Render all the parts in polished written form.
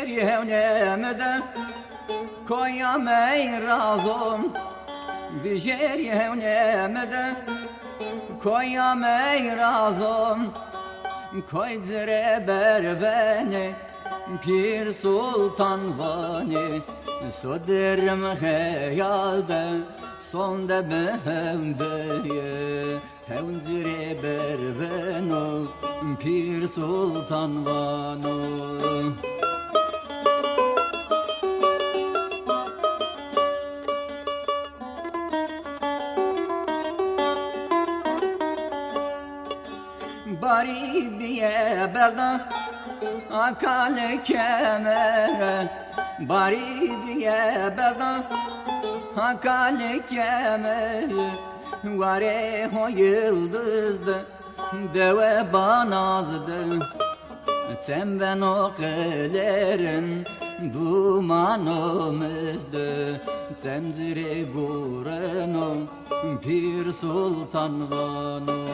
yevnemede koyam ey razım Vijer yevnemede koyam ey razım Koy zire bervene Pir Sultan Vani Soderim heyalde Sonda behemdeye Hevzire berveno Pir Sultan Vano Bari biye belda Akale kemere Bari biye belda Akale kemere Vare ho yıldızdı Deve banazdı Temben okelerin Dumanımızdı Temzire gureno Pir Sultan Vano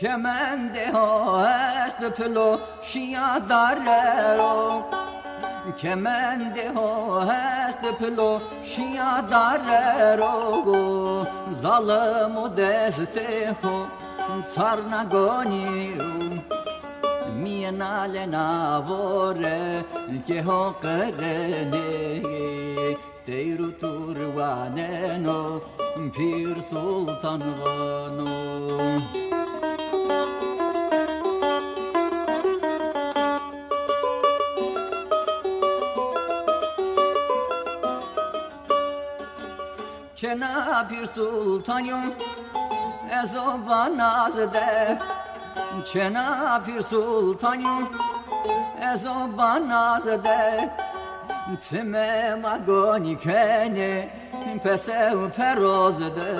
Kemende ho est plo şia darero Kemende ho est plo şia darero Zalim o deste ho Tsarna goniu Mienale navore Ke ho kerene Teiru turvaneno Pir Sultan Vano Çena Pir Sultan'ım Ezo banazde Çena Pir Sultan'ım Ezo banazde Time magoni kene Pesev perozde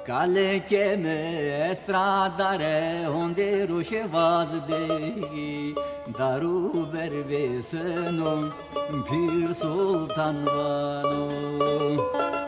Kale keme estradare Onde roșe vazde Daru berveseno Pir Sultan Vano